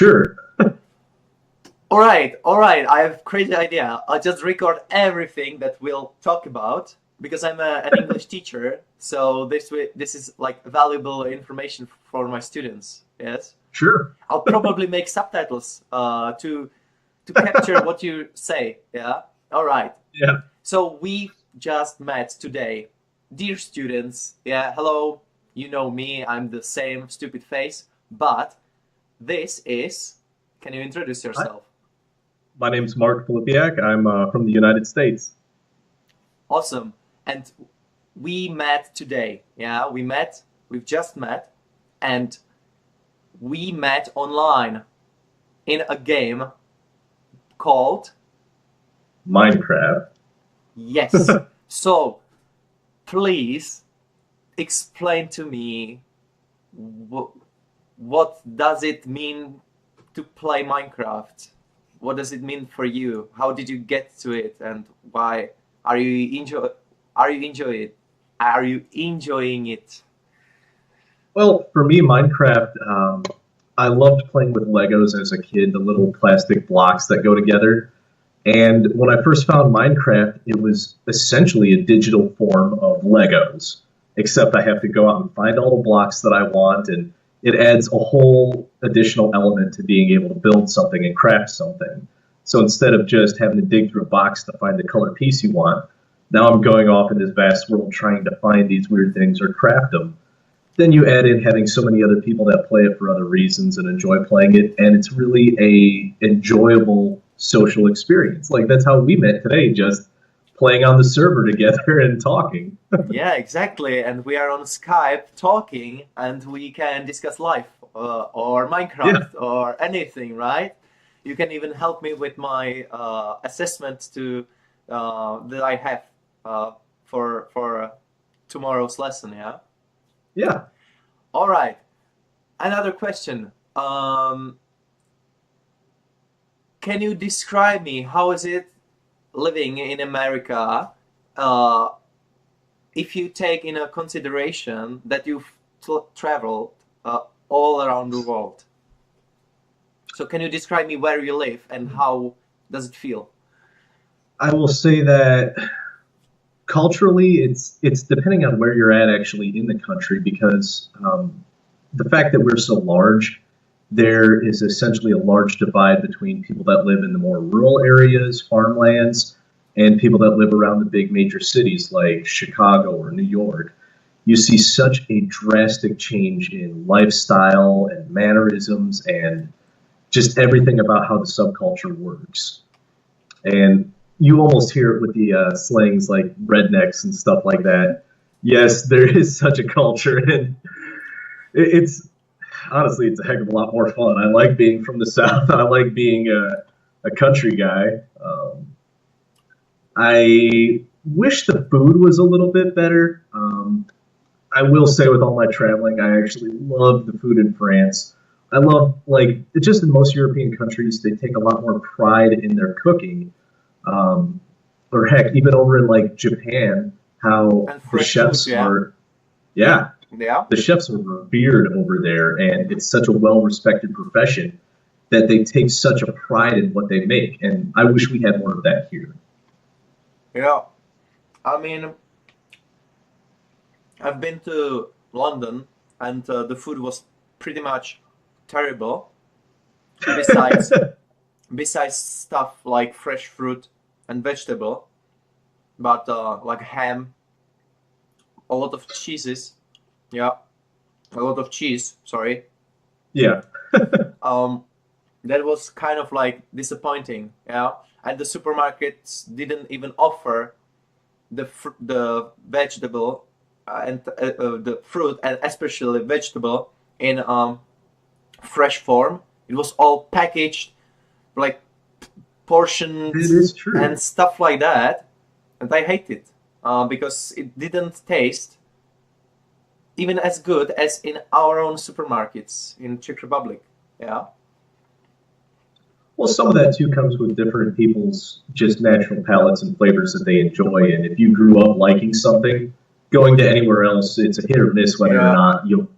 Sure. All right. I have crazy idea. I'll just record everything that we'll talk about because I'm an English teacher. So this is like valuable information for my students. Yes. Sure. I'll probably make subtitles to capture what you say. Yeah. All right. Yeah. So we just met today, dear students. Yeah. Hello. You know me. I'm the same stupid face, but this is. Can you introduce Hi, yourself? my name's Mark Filipiak. I'm from the United States. Awesome. And we met today. Yeah, we met. We've just met, and we met online in a game called Minecraft. Yes. So please explain to me wh- what does it mean to play Minecraft? What does it mean for you? How did you get to it, and why are you enjoy? Are you enjoy it? Are you enjoying it? Well, for me, Minecraft, I loved playing with Legos as a kid, the little plastic blocks that go together. And when I first found Minecraft, it was essentially a digital form of Legos, except I have to go out and find all the blocks that I want, and it adds a whole additional element to being able to build something and craft something. So instead of just having to dig through a box to find the color piece you want, now I'm going off in this vast world trying to find these weird things or craft them. Then you add in having so many other people that play it for other reasons and enjoy playing it, and it's really a enjoyable social experience. Like that's how we met today, just playing on the server together and talking. Yeah, exactly. And we are on Skype talking, and we can discuss life or Yeah, Minecraft or anything, right? You can even help me with my assessment to that I have for tomorrow's lesson. Yeah. yeah. All right. Another question. Can you describe me how is it living in America? Uh, if you take in a consideration that you've traveled all around the world. So can you describe me where you live and how does it feel? I will say that culturally, it's depending on where you're at actually in the country because the fact that we're so large, there is essentially a large divide between people that live in the more rural areas, farmlands, and people that live around the big major cities like Chicago or New York. You see such a drastic change in lifestyle and mannerisms and just everything about how the subculture works. And you almost hear it with the slangs like rednecks and stuff like that. Yes, there is such a culture, and it's honestly it's a heck of a lot more fun. I like being from the South. I like being a country guy. I wish the food was a little bit better. I will say, with all my traveling, I actually love the food in France. I love like just in most European countries, they take a lot more pride in their cooking um, or heck, even over in like Japan, how And the fresh food, chefs yeah? are, yeah, Yeah? the chefs are revered over there, and it's such a well-respected profession that they take such a pride in what they make. And I wish we had more of that here. Yeah. I mean, I've been to London and the food was pretty much terrible. Besides, besides stuff like fresh fruit and vegetable, but like ham, a lot of cheeses, yeah, a lot of cheese. Sorry, Yeah, um, that was kind of like disappointing. Yeah, and the supermarkets didn't even offer the vegetable and the fruit and especially vegetable in fresh form. It was all packaged like it portions is true. and stuff like that, and I hate it because it didn't taste even as good as in our own supermarkets in Czech Republic. Yeah, Well, some of that too comes with different people's just natural palates and flavors that they enjoy. And if you grew up liking something, going to anywhere else, it's a hit or miss whether or yeah. not you'll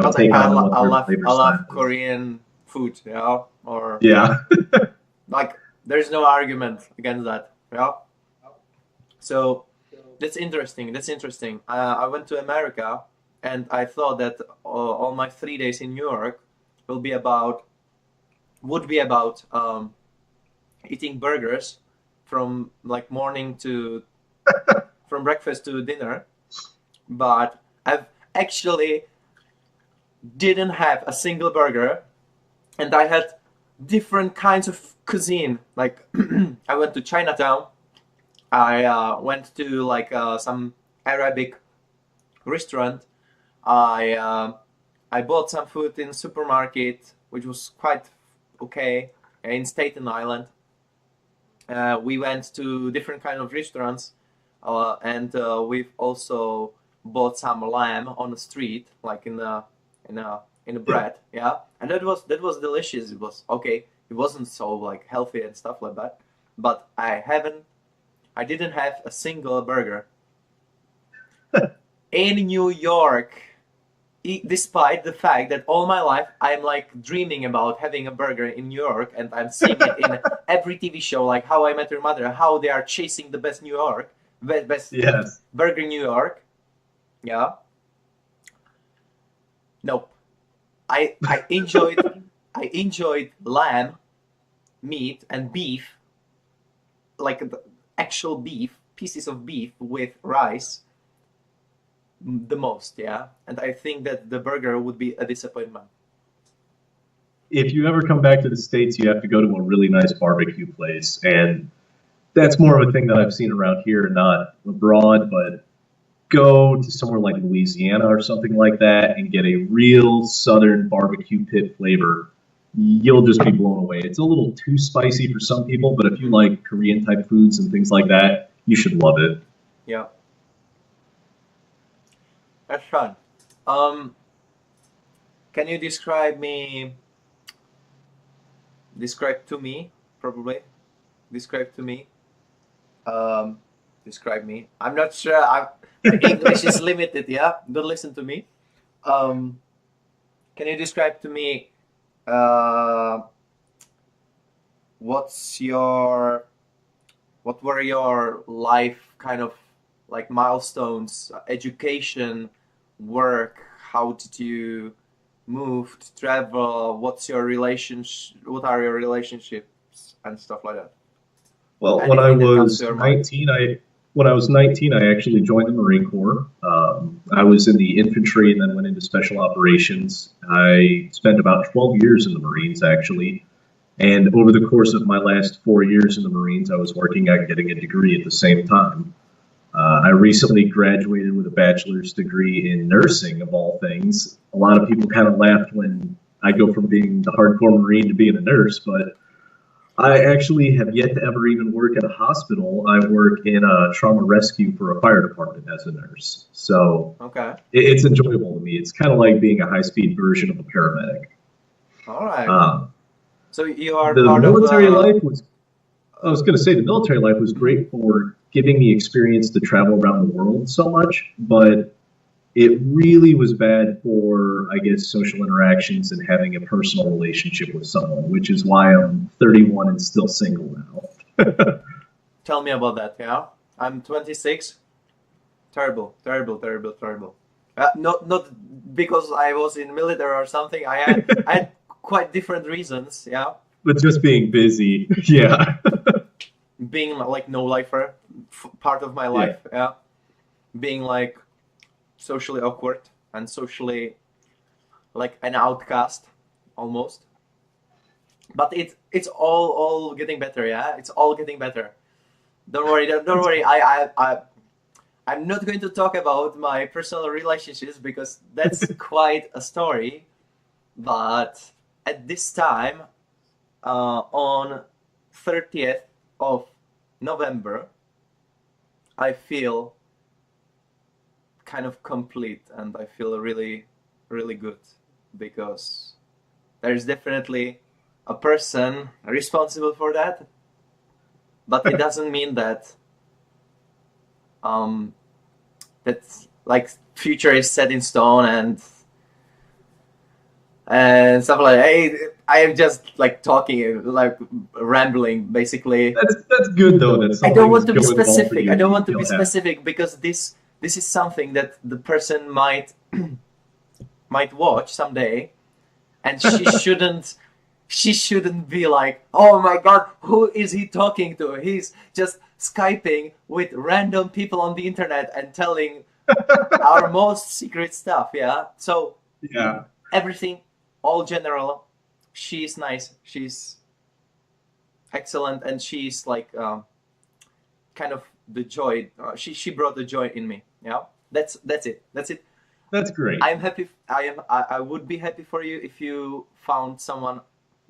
But take on what I their love flavor style is. Korean food, yeah, or Yeah. like there's no argument against that, yeah. So that's interesting. That's interesting. I went to America, and I thought that all my 3 days in New York will be about would be about eating burgers from like morning to from breakfast to dinner, but I've actually didn't have a single burger, and I had different kinds of cuisine. Like I went to Chinatown. I went to like some Arabic restaurant. I bought some food in supermarket, which was quite okay in Staten Island. We went to different kind of restaurants, and we've also bought some lamb on the street, like in a bread, yeah. And that was delicious. It was okay. It wasn't so like healthy and stuff like that, but I didn't have a single burger in New York. Despite the fact that all my life I'm like dreaming about having a burger in New York, and I'm seeing it in every TV show, like How I Met Your Mother, how they are chasing the best New York, best Yes. burger in New York. Yeah. Nope. I enjoyed lamb, meat, and beef, like the actual beef, pieces of beef with rice, the most, yeah. And I think that the burger would be a disappointment. If you ever come back to the States, you have to go to a really nice barbecue place. And that's more of a thing that I've seen around here, not abroad, but go to somewhere like Louisiana or something like that and get a real southern barbecue pit flavor. You'll just be blown away. It's a little too spicy for some people, but if you like Korean type foods and things like that, you should love it. Yeah, that's fun. Um, can you describe to me, probably describe to me, um, describe me. I'm not sure. My English is limited. Yeah, don't listen to me. Um, can you describe to me uh, what's your what were your life kind of like milestones, education, work? How did you move, to travel? What's your relationship? What are your relationships and stuff like that? Well, Anything that comes to your mind? when I was 19, I actually joined the Marine Corps. I was in the infantry and then went into special operations. I spent about 12 years in the Marines, actually. And over the course of my last 4 years in the Marines, I was working at getting a degree at the same time. I recently graduated with a bachelor's degree in nursing, of all things. A lot of people kind of laughed when I go from being the hardcore Marine to being a nurse, but I actually have yet to ever even work at a hospital. I work in a trauma rescue for a fire department as a nurse. So Okay. it's enjoyable to me. It's kind of like being a high speed version of a paramedic. All right. Um, So you are the part of military life was I was going to say the military life was great for giving me experience to travel around the world so much, but it really was bad for, I guess, social interactions and having a personal relationship with someone, which is why I'm 31 and still single now. Tell me about that. Yeah, I'm 26. Terrible, terrible, terrible, terrible. Not because I was in military or something. I had quite different reasons. Yeah, But just being busy, yeah, being like no lifer, part of my yeah. life. Yeah, being like socially awkward and socially like an outcast almost. But it's all getting better. Yeah, it's all getting better. Don't worry. Don't worry. I'm not going to talk about my personal relationships because that's quite a story. But at this time, on 30th of November, I feel kind of complete and I feel really, really good because there's definitely a person responsible for that, but it doesn't mean that um, that like future is set in stone and stuff like hey I am just like talking, like rambling, basically. That's good though. That I don't something is want to be going well for specific. you I and don't you want to feel be happy. specific because this is something that the person might watch someday, and she shouldn't be like, oh my god, who is he talking to? He's just Skyping with random people on the internet and telling our most secret stuff. Yeah. So Yeah. everything, all general. She's nice. She's excellent, and she's like kind of the joy. She brought the joy in me. Yeah. That's it. That's it. That's great. I'm happy. I would be happy for you if you found someone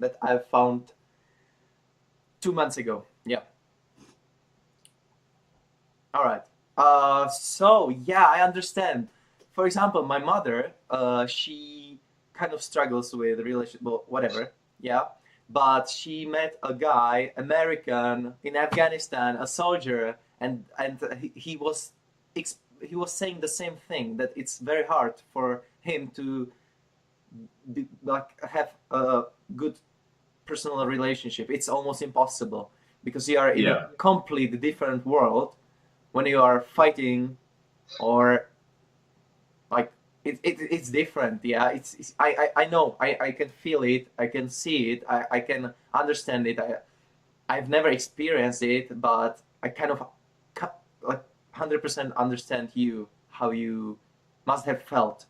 that I found 2 months ago. Yeah. All right. So yeah, I understand. For example, my mother, she kind of struggles with relationship, well, whatever. Yeah. But she met a guy, American in Afghanistan, a soldier, and he was saying the same thing, that it's very hard for him to like have a good personal relationship. It's almost impossible because you are in Yeah. a completely different world when you are fighting, or like it's different. Yeah, I know, I can feel it, I can see it, I can understand it. I've never experienced it, but I kind of like 100% understand you, how you must have felt.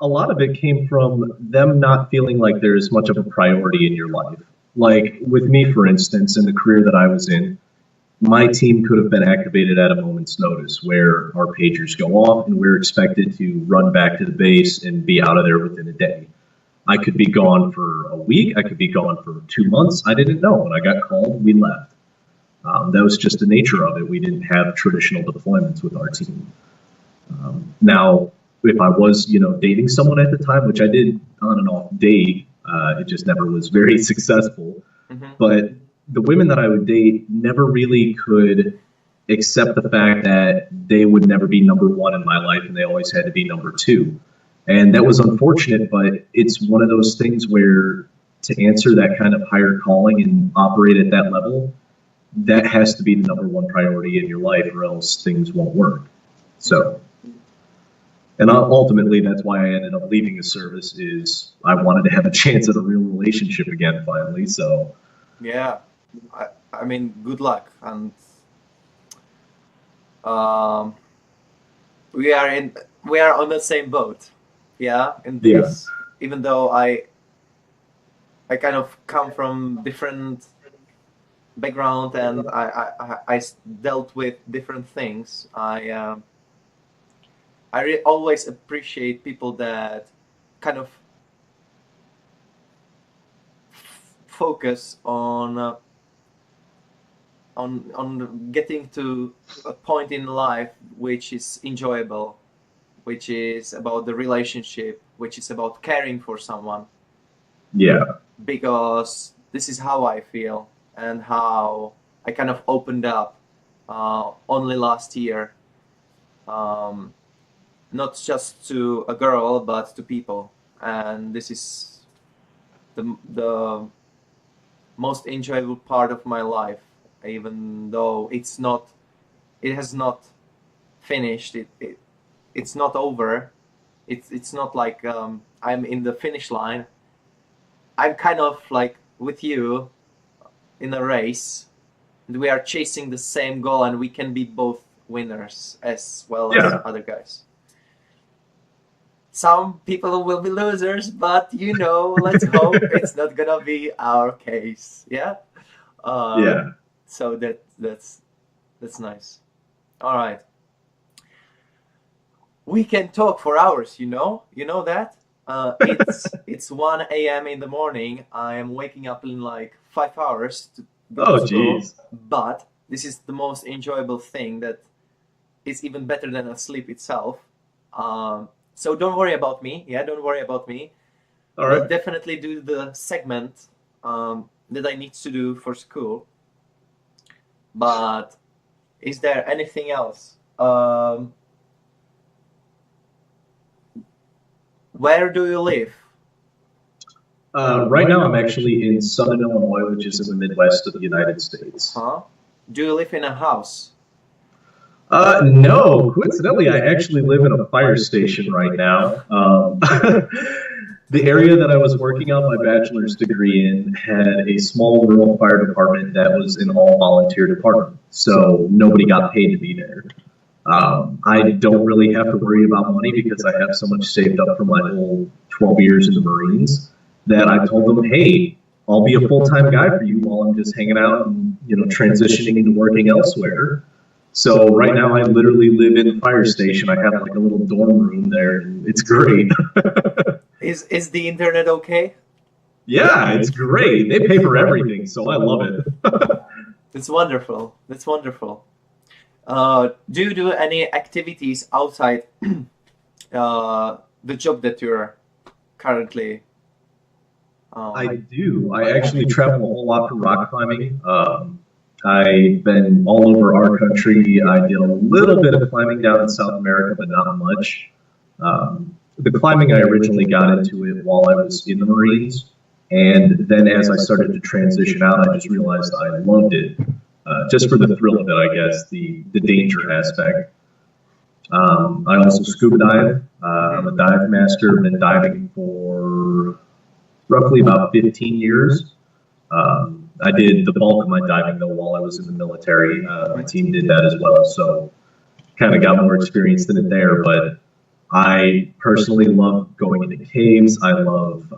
A lot of it came from them not feeling like there's much of a priority in your life. Like with me, for instance, in the career that I was in, my team could have been activated at a moment's notice where our pagers go off and we're expected to run back to the base and be out of there within a day. I could be gone for a week. I could be gone for 2 months. I didn't know. When I got called, we left. That was just the nature of it. We didn't have traditional deployments with our team. Now, if I was, dating someone at the time, which I did on and off date, it just never was very successful. Hmm. But the women that I would date never really could accept the fact that they would never be number one in my life and they always had to be number two. And that was unfortunate, but it's one of those things where to answer that kind of higher calling and operate at that level, that has to be the number one priority in your life or else things won't work. So, and ultimately that's why I ended up leaving the service is I wanted to have a chance at a real relationship again finally. So, Yeah, I mean, good luck, and um, we are on the same boat. Yeah, in yeah. this, even though I kind of come from different background, and dealt with different things. Always appreciate people that kind of focus on getting to a point in life which is enjoyable, which is about the relationship, which is about caring for someone. Yeah. Because this is how I feel, and how I kind of opened up only last year, um, not just to a girl but to people, and this is the most enjoyable part of my life, even though it has not finished. It's not over. It's not like I'm in the finish line. I'm kind of like with you in a race, and we are chasing the same goal, and we can be both winners as well as Yeah. other guys. Some people will be losers, but let's hope it's not gonna be our case. Yeah. Uh, Yeah. so that's nice. All right, we can talk for hours. You know that. It's 1 a.m. in the morning. I am waking up in like 5 hours to go to Oh, school, geez. but this is the most enjoyable thing, that is even better than a sleep itself. So don't worry about me. Yeah, don't worry about me. All We'll right. definitely do the segment that I need to do for school. But is there anything else? Where do you live? Right now, I'm actually in Southern Illinois, which is in the Midwest of the United States. Huh? Do you live in a house? No, coincidentally, I actually live in a fire station right now. The area that I was working on my bachelor's degree in had a small rural fire department that was an all volunteer department, so nobody got paid to be there. I don't really have to worry about money because I have so much saved up from my whole 12 years in the Marines that I told them, hey, I'll be a full-time guy for you while I'm just hanging out and transitioning into working elsewhere. So right now I literally live in the fire station. I have like a little dorm room there. And it's great. Is the internet okay? Yeah, it's great. They pay for everything, so I love it. That's wonderful. That's wonderful. Do you do any activities outside the job that you're currently? I do. I actually travel a whole lot for rock climbing. I've been all over our country. I did a little bit of climbing down in South America, but not much. The climbing, I originally got into it while I was in the Marines. And then as I started to transition out, I just realized I loved it. Just for the thrill of it, I guess, the danger aspect. I also scuba dive. I'm a dive master. I've been diving for roughly about 15 years. I did the bulk of my diving, though, while I was in the military. My team did that as well, so kind of got more experience than it there. But I personally love going into caves. I love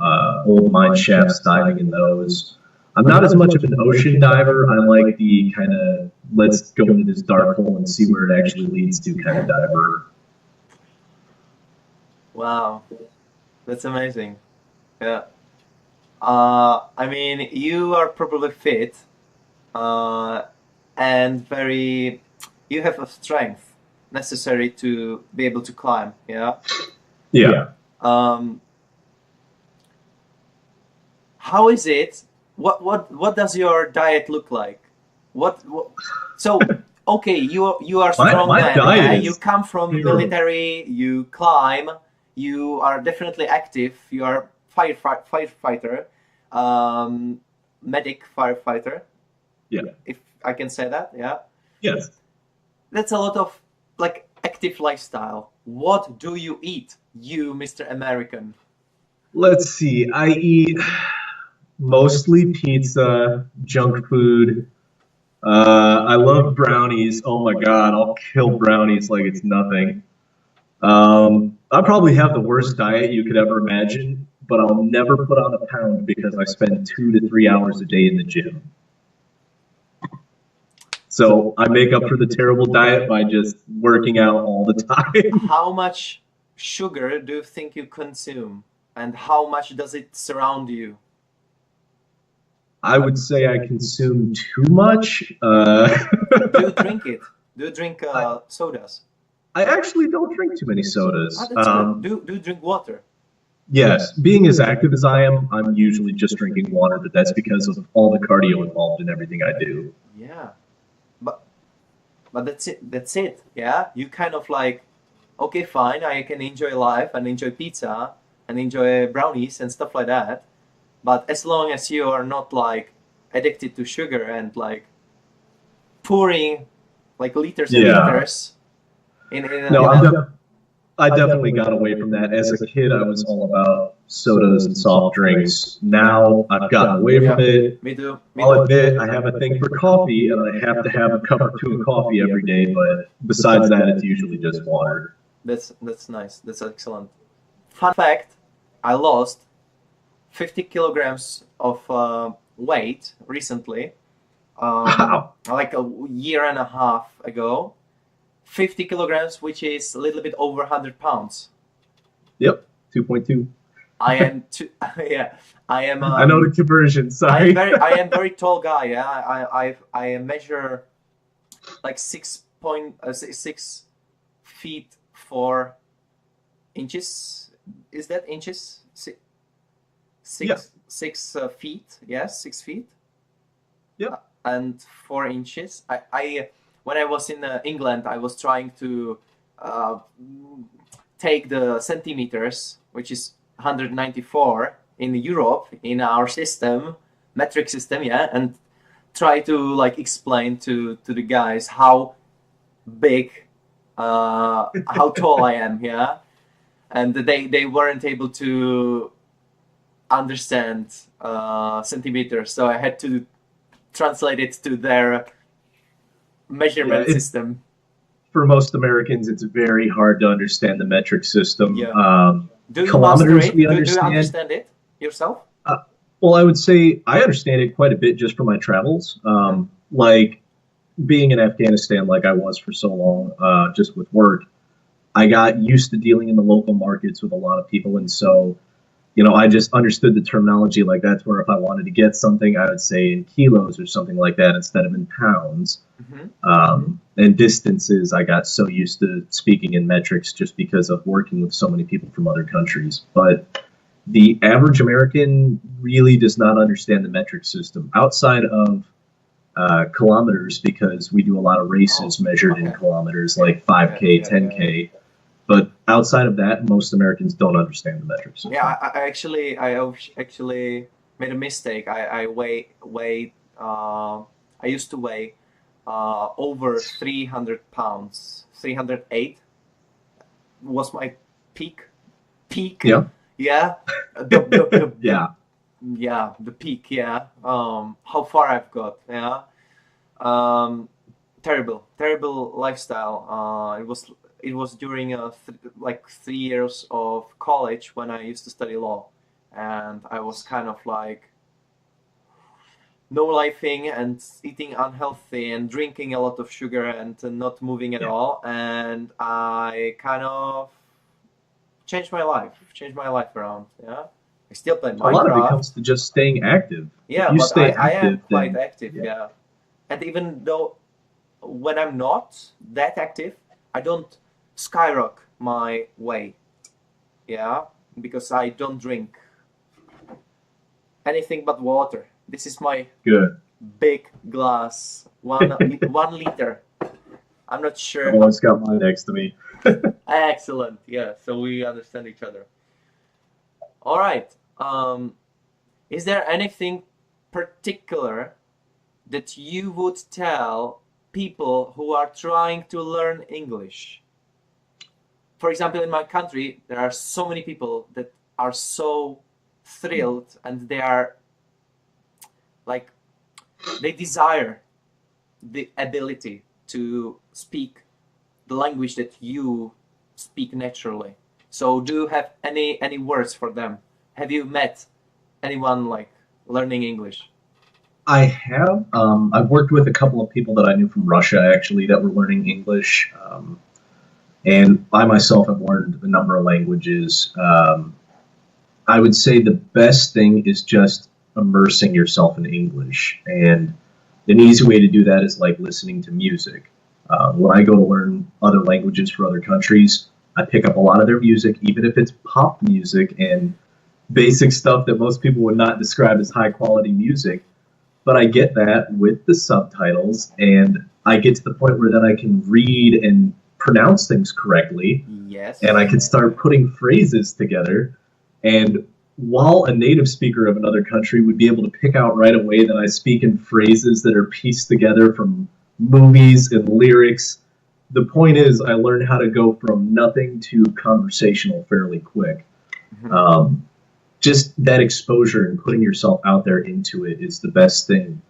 old mine shafts, diving in those. I'm not as much of an ocean diver. I like the kind of let's go into this dark hole and see where it actually leads to kind of diver. Wow, that's amazing. Yeah. I mean, you are probably fit, and you have a strength necessary to be able to climb. Yeah. Yeah. How is it? What does your diet look like? So okay, you are strong My man. diet You is come from terrible. military. You climb. You are definitely active. You are firefighter, medic firefighter. Yeah. If I can say that, yeah. Yes. That's a lot of like active lifestyle. What do you eat, you Mr. American? Let's see. I eat mostly pizza, junk food. I love brownies. Oh my God, I'll kill brownies like it's nothing. I probably have the worst diet you could ever imagine, but I'll never put on a pound because I spend 2 to 3 hours a day in the gym. So I make up for the terrible diet by just working out all the time. How much sugar do you think you consume, and how much does it surround you? I would say I consume too much. Do you drink it? Do you drink sodas? I actually don't drink too many sodas. That's good. Do you drink water? Yes, being as active as I am, I'm usually just drinking water, but that's because of all the cardio involved in everything I do. Yeah, but that's it. That's it. Yeah, you kind of like, okay, fine. I can enjoy life and enjoy pizza and enjoy brownies and stuff like that. But as long as you are not like addicted to sugar and like pouring like liters and Yeah. liters No, I definitely got away from that. As a kid, I was all about sodas and soft drinks. Now I've gotten away from it. Me too. Me I'll too. admit I have a thing for coffee, and I have to have a cup or two of coffee every day. But besides that, it's usually just water. That's nice. That's excellent. Fun fact: I lost 50 kilograms of weight recently, Wow. like a year and a half ago. 50 kilograms, which is a little bit over 100 pounds. Yep, 2.2. I am yeah. I am. I know the conversion. Sorry. I am very tall guy. Yeah. I measure like 6 feet 4 inches. Is that inches? Yeah. 6 feet. Yes, 6 feet. Yeah. And 4 inches. I when I was in England, I was trying to take the centimeters, which is 194 in Europe in our system, metric system, yeah, and try to like explain to the guys how big, how tall I am, yeah, and they weren't able to understand centimeters, so I had to translate it to their measurement Yeah, it's system. for most Americans, it's very hard to understand the metric system. Yeah. Do you master Kilometers it? we Do you understand. understand it yourself? Uh, well, I would say I understand it quite a bit just from my travels. Mhm. Like being in Afghanistan, like I was for so long, just with work, I got used to dealing in the local markets with a lot of people, and so I just understood the terminology. Like that's where if I wanted to get something, I would say in kilos or something like that instead of in pounds. Mhm. And distances, I got so used to speaking in metrics just because of working with so many people from other countries. But the average American really does not understand the metric system outside of kilometers because we do a lot of Oh, races measured in okay. kilometers, like Yeah, 5K, yeah, yeah, yeah. 10K. But outside of that, most Americans don't understand the metric Yeah, system. I actually made a mistake. I weigh I used to weigh over 300 pounds. 308 was my peak. Peak. Yeah, Yeah. The yeah, yeah, the peak, yeah. How far I've got, yeah. Um, terrible lifestyle. It was during like 3 years of college when I used to study law, and I was kind of like no lifing and eating unhealthy and drinking a lot of sugar and not moving at yeah. all, and I kind of changed my life around. Yeah, I still play A lot of it Minecraft. comes to just staying active. If Yeah, you but stay I am active, quite then active, yeah. yeah. And even though when I'm not that active, I don't skyrocket my way, yeah, because I don't drink anything but water. This is my Good. big glass, 1 liter. I'm not I've sure how. always got mine next to me. Excellent, yeah. So we understand each other. All right. Is there anything particular that you would tell people who are trying to learn English? For example, in my country, there are so many people that are so thrilled and they are like, they desire the ability to speak the language that you speak naturally. So, do you have any words for them? Have you met anyone like learning English? I have. I've worked with a couple of people that I knew from Russia actually that were learning English, and I myself have learned a number of languages. I would say the best thing is just immersing yourself in English, and an easy way to do that is like listening to music. When I go to learn other languages for other countries, I pick up a lot of their music, even if it's pop music and basic stuff that most people would not describe as high quality music. But I get that with the subtitles, and I get to the point where then I can read and pronounce things correctly, and I Yes. can start putting phrases together. And while a native speaker of another country would be able to pick out right away that I speak in phrases that are pieced together from movies and lyrics, the point is I learned how to go from nothing to conversational fairly quick. Mhm. Um, just that exposure and putting yourself out there into it is the best thing.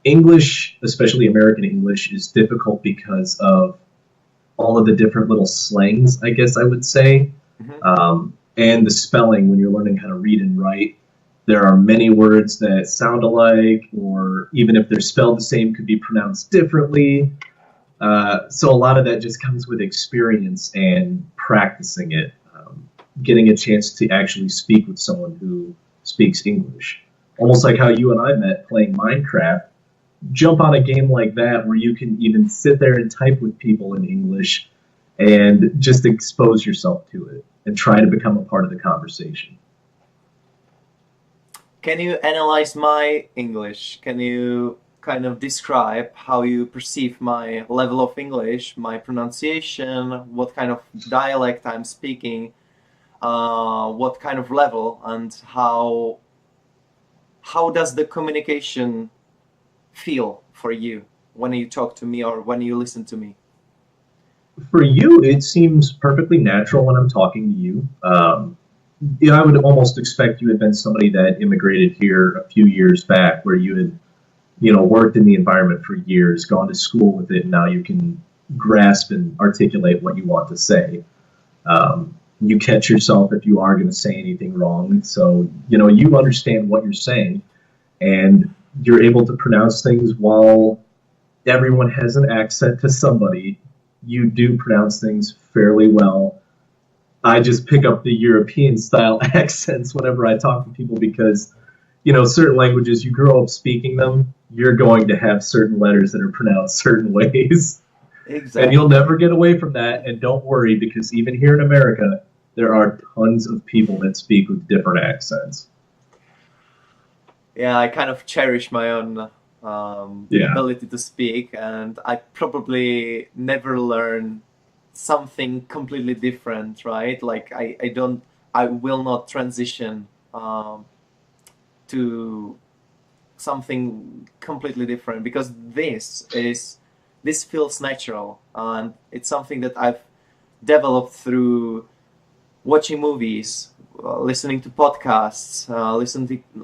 English, especially American English, is difficult because of all of the different little slangs, I guess I would say, Mhm. and the spelling when you're learning how to read and write. There are many words that sound alike, or even if they're spelled the same, could be pronounced differently. So a lot of that just comes with experience and practicing it, getting a chance to actually speak with someone who speaks English. Almost like how you and I met playing Minecraft. Jump on a game like that where you can even sit there and type with people in English and just expose yourself to it and try to become a part of the conversation. Can you analyze my English? Can you kind of describe how you perceive my level of English, my pronunciation, what kind of dialect I'm speaking? what kind of level, and how does the communication feel for you when you talk to me or when you listen to me? For you, it seems perfectly natural when I'm talking to you. I would almost expect you had been somebody that immigrated here a few years back, where you had, worked in the environment for years, gone to school with it, and now you can grasp and articulate what you want to say. You catch yourself if you are going to say anything wrong. So, you understand what you're saying, and you're able to pronounce things while everyone has an accent to somebody. You do pronounce things fairly well. I just pick up the European style accents whenever I talk to people because, certain languages, you grow up speaking them, you're going to have certain letters that are pronounced certain ways. And you'll Exactly. never get away from that. And don't worry, because even here in America, there are tons of people that speak with different accents. Yeah, I kind of cherish my own Yeah. ability to speak, and I probably never learn something completely different, right? Like I will not transition to something completely different because this feels natural, and it's something that I've developed through watching movies, listening to podcasts,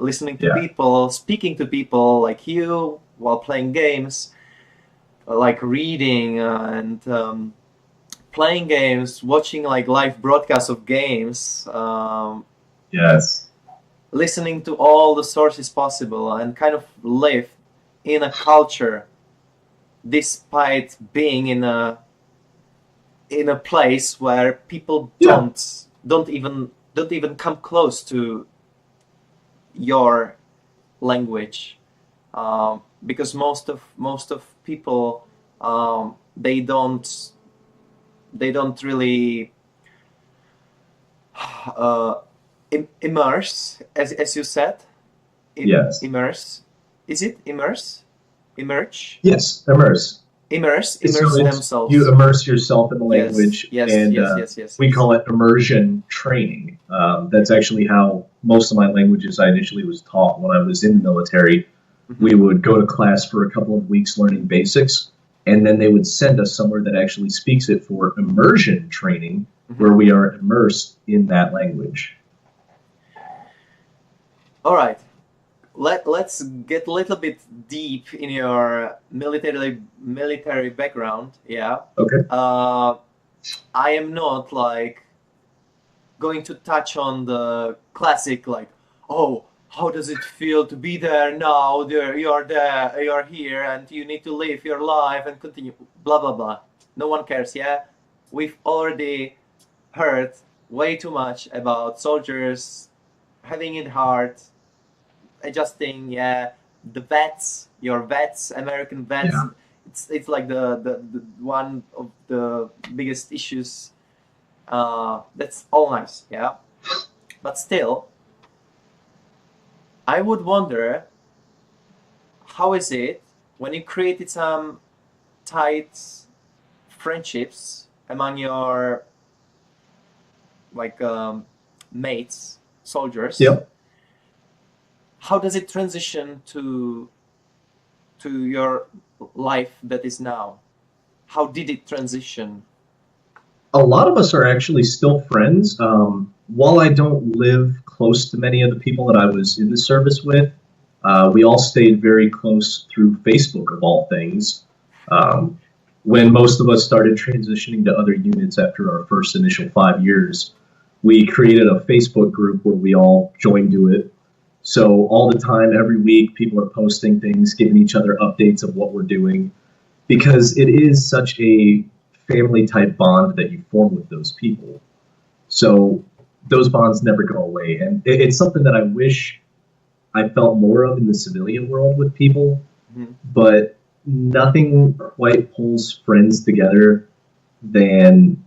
listening to Yeah. people, speaking to people like you while playing games, like reading and playing games, watching like live broadcasts of games, Yes. listening to all the sources possible, and kind of live in a culture despite being in a place where people Yeah. don't even come close to your language, because most of people, they don't really uh, immerse, as you said, Yes. immerse. Is it immerse? Emerge? Yes. Immerse. So Immerse it's you themselves. immerse yourself in the Yes, language, yes, and yes, yes, yes, we yes. call it immersion training. That's actually how most of my languages I initially was taught when I was in the military. Hmm. We would go to class for a couple of weeks learning basics, and then they would send us somewhere that actually speaks it for immersion training, Hmm. where we are immersed in that language. All right. Let's get a little bit deep in your military background. Yeah. Okay. Uh, I am not like going to touch on the classic like, oh, how does it feel to be there now? There, you're here, and you need to live your life and continue. Blah blah blah. No one cares. Yeah, we've already heard way too much about soldiers having it hard, adjusting. Yeah, the vets, your vets, American vets. Yeah. It's like the one of the biggest issues. That's all nice, yeah. But still, I would wonder, how is it when you created some tight friendships among your like mates, soldiers? Yep. How does it transition to your life that is now? How did it transition? A lot of us are actually still friends. While I don't live close to many of the people that I was in the service with, we all stayed very close through Facebook, of all things. Um, when most of us started transitioning to other units after our first initial 5 years, we created a Facebook group where we all joined to it. So all the time, every week, people are posting things, giving each other updates of what we're doing, because it is such a family type bond that you form with those people. So those bonds never go away. And it's something that I wish I felt more of in the civilian world with people, Mhm. but nothing quite pulls friends together than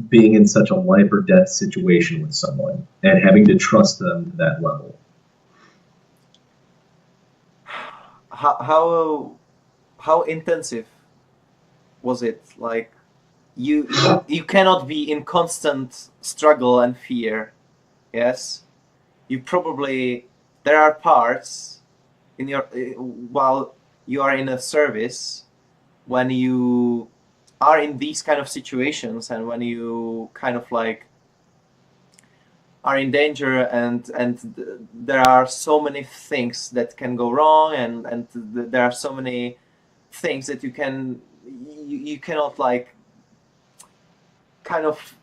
being in such a life or death situation with someone and having to trust them to that level. How intensive was it? Like you cannot be in constant struggle and fear. yes, you probably, there are parts in your while you are in a service, when you are in these kind of situations, and when you kind of like are in danger, and there are so many things that can go wrong, and there are so many things that you cannot like kind of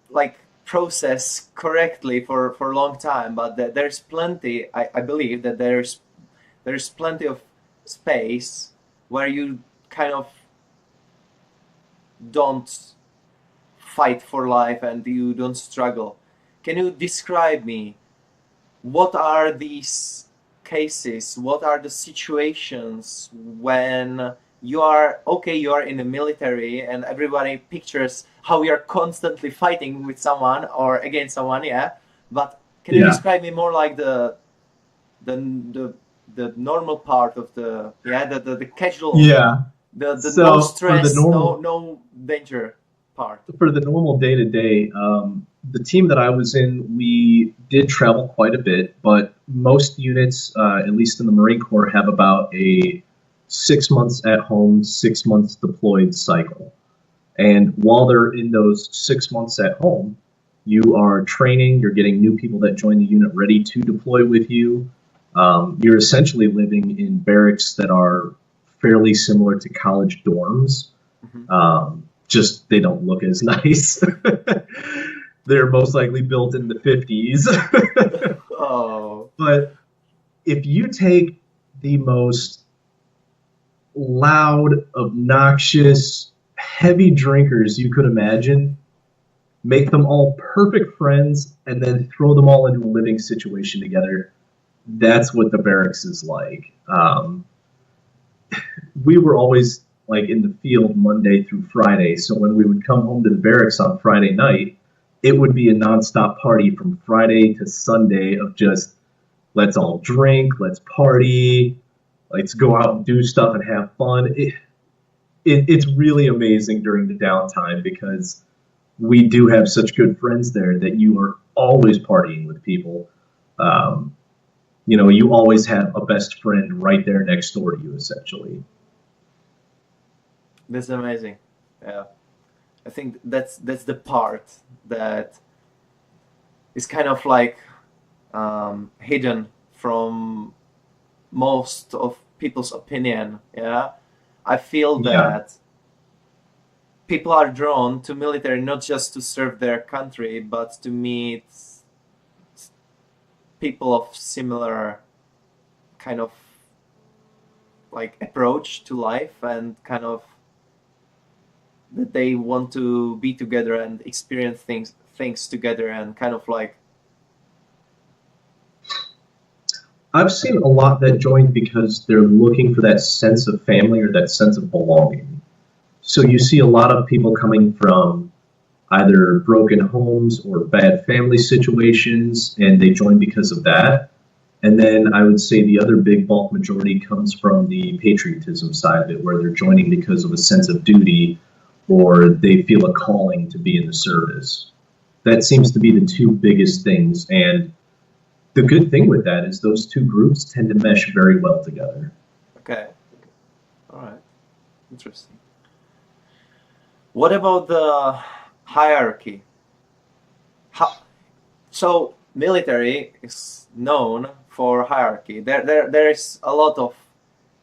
like process correctly for a long time. But there's plenty, I believe that there's plenty of space where you kind of don't fight for life and you don't struggle. Can you describe me what are these cases, what are the situations when you are okay, you are in the military and everybody pictures how you are constantly fighting with someone or against someone, yeah, but can you Yeah. describe me more like the the, the normal part of the, yeah, the casual, Yeah. the no So stress, no danger part? for the normal day to day, the team that I was in, we did travel quite a bit, but most units, at least in the Marine Corps, have about a 6 months at home, 6 months deployed cycle. And while they're in those 6 months at home, you are training, you're getting new people that join the unit ready to deploy with you. You're essentially living in barracks that are fairly similar to college dorms. Mhm. Just they don't look as nice. They're most likely built in the 50s. Oh, But if you take the most loud, obnoxious, heavy drinkers you could imagine, make them all perfect friends, and then throw them all into a living situation together, that's what the barracks is like. We were always like in the field Monday through Friday. So when we would come home to the barracks on Friday night, it would be a nonstop party from Friday to Sunday of just let's all drink, let's party, let's go out and do stuff and have fun. It's really amazing during the downtime because we do have such good friends there that you are always partying with people. Um, you always have a best friend right there next door to you, essentially. that's amazing. Yeah, I think that's the part that is kind of like hidden from most of people's opinion. Yeah, I feel Yeah. that people are drawn to military not just to serve their country, but to meet people of similar kind of like approach to life, and kind of that they want to be together and experience things together, and kind of like, I've seen a lot that joined because they're looking for that sense of family or that sense of belonging. So you see a lot of people coming from either broken homes or bad family situations, and they join because of that. And then I would say the other big bulk majority comes from the patriotism side of it, where they're joining because of a sense of duty or they feel a calling to be in the service. That seems to be the two biggest things. And the good thing with that is those two groups tend to mesh very well together. okay, all right, interesting. What about the hierarchy? How, so military is known for hierarchy. There is a lot of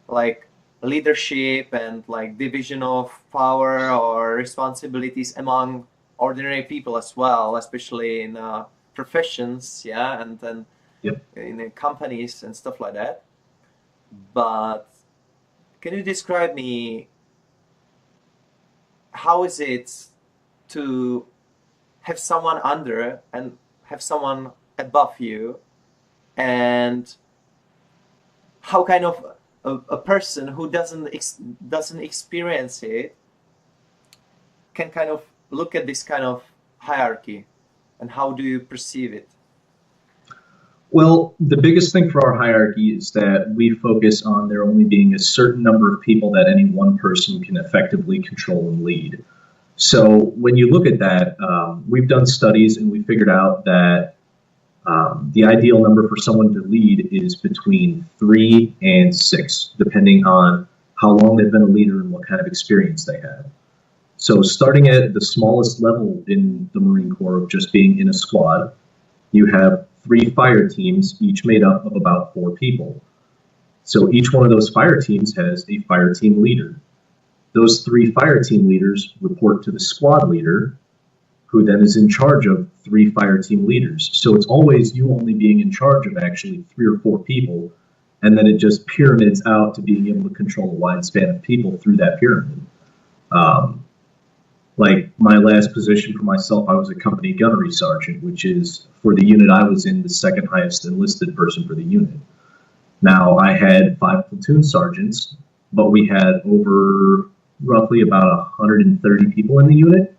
like leadership and like division of power or responsibilities among ordinary people as well, especially in professions, yeah, and then Yep. in companies and stuff like that. But can you describe me how is it to have someone under and have someone above you, and how kind of a person who doesn't experience it can kind of look at this kind of hierarchy, and how do you perceive it? Well, the biggest thing for our hierarchy is that we focus on there only being a certain number of people that any one person can effectively control and lead. So when you look at that, we've done studies and we figured out that The ideal number for someone to lead is between 3 and 6, depending on how long they've been a leader and what kind of experience they have. So, starting at the smallest level in the Marine Corps of just being in a squad, you have 3 fire teams, each made up of about 4 people. So, each one of those fire teams has a fire team leader. Those 3 fire team leaders report to the squad leader, who then is in charge of 3 fire team leaders. So it's always you only being in charge of actually 3 or 4 people, and then it just pyramids out to being able to control a wide span of people through that pyramid. Um, like my last position for myself, I was a company gunnery sergeant, which is for the unit I was in, the second highest enlisted person for the unit. Now I had 5 platoon sergeants, but we had over roughly about 130 people in the unit.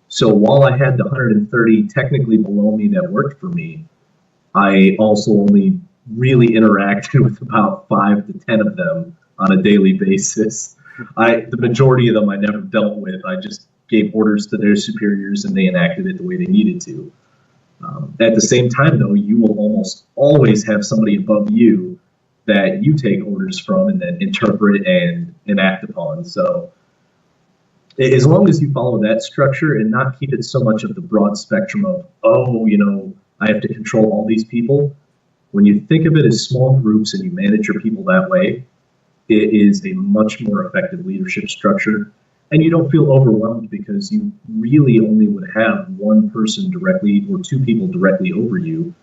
So while I had the 130 technically below me that worked for me, I also only really interacted with about 5 to 10 of them on a daily basis. The majority of them I never dealt with. I just gave orders to their superiors and they enacted it the way they needed to. At the same time, though, you will almost always have somebody above you that you take orders from and then interpret and enact upon. So as long as you follow that structure and not keep it so much of the broad spectrum of, oh, I have to control all these people. When you think of it as small groups and you manage your people that way, it is a much more effective leadership structure. And you don't feel overwhelmed because you really only would have 1 person directly or 2 people directly over you.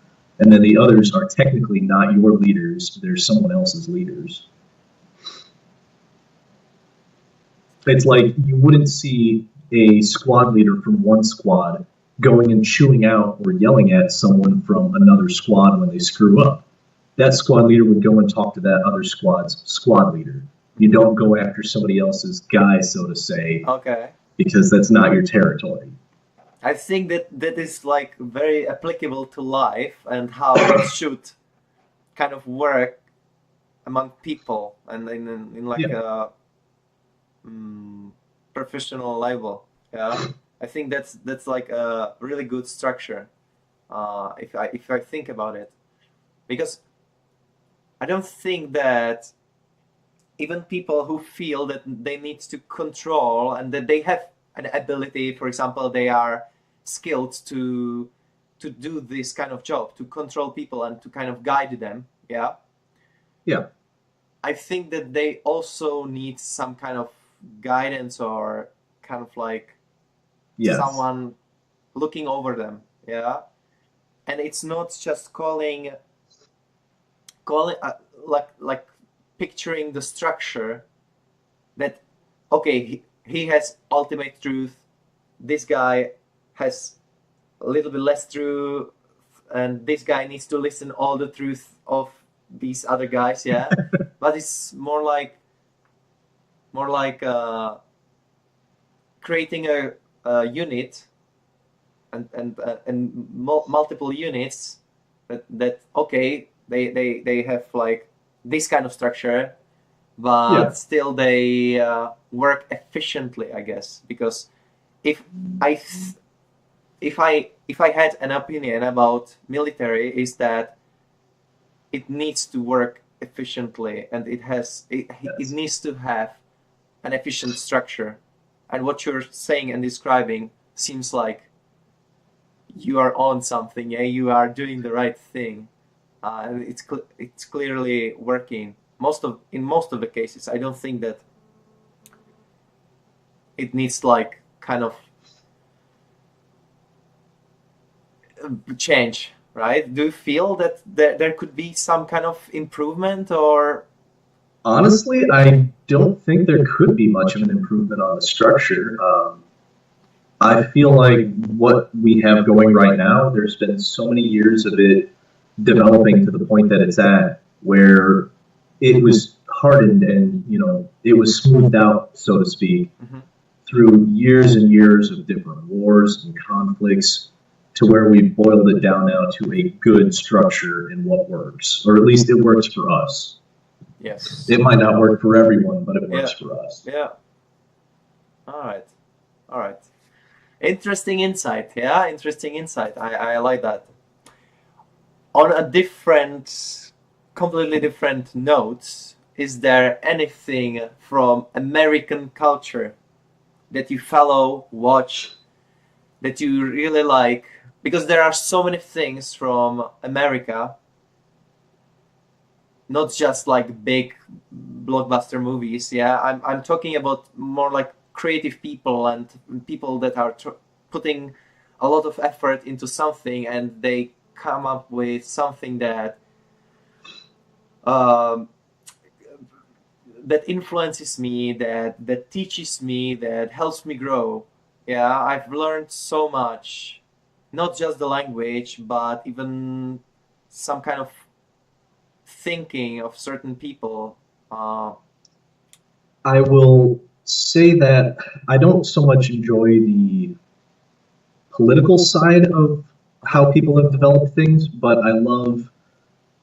And then the others are technically not your leaders, they're someone else's leaders. It's like you wouldn't see a squad leader from one squad going and chewing out or yelling at someone from another squad when they screw up. That squad leader would go and talk to that other squad's squad leader. You don't go after somebody else's guy, so to say, Okay. because that's not your territory. I think that is like very applicable to life and how it should kind of work among people and in like Yeah. a professional level. Yeah, I think that's like a really good structure. If I think about it, because I don't think that even people who feel that they need to control and that they have an ability, for example, they are skilled to do this kind of job, to control people and to kind of guide them. Yeah, Yeah. I think that they also need some kind of guidance or kind of like Yes. someone looking over them. Yeah, and it's not just calling like picturing the structure that okay he has ultimate truth, this guy has a little bit less truth, and this guy needs to listen all the truth of these other guys. Yeah, but it's more like creating a unit and multiple units that okay they have like this kind of structure, but Yeah. still they work efficiently, I guess, because if I th- if I had an opinion about military is that it needs to work efficiently and it Yes. needs to have an efficient structure, and what you're saying and describing seems like you are on something. Yeah, you are doing the right thing, and it's clearly working. In most of the cases, I don't think that it needs like kind of change, right? Do you feel that there could be some kind of improvement or Honestly, I don't think there could be much of an improvement on the structure. I feel like what we have going right now, there's been so many years of it developing to the point that it's at, where it was hardened and it was smoothed out, so to speak, Mhm. through years and years of different wars and conflicts, to where we boiled it down now to a good structure and what works, or at least it works for us. yes? It might not work for everyone, but it works Yeah, for us. yeah. All right, all right. Interesting insight. Yeah, interesting insight. I like that. On a different, completely different notes, is there anything from American culture that you follow, watch, that you really like? Because there are so many things from America, not just like big blockbuster movies. Yeah, I'm talking about more like creative people and people that are putting a lot of effort into something, and they come up with something that um, that influences me, that teaches me, that helps me grow. Yeah, I've learned so much, not just the language, but even some kind of thinking of certain people. Uh, I will say that I don't so much enjoy the political side of how people have developed things, but I love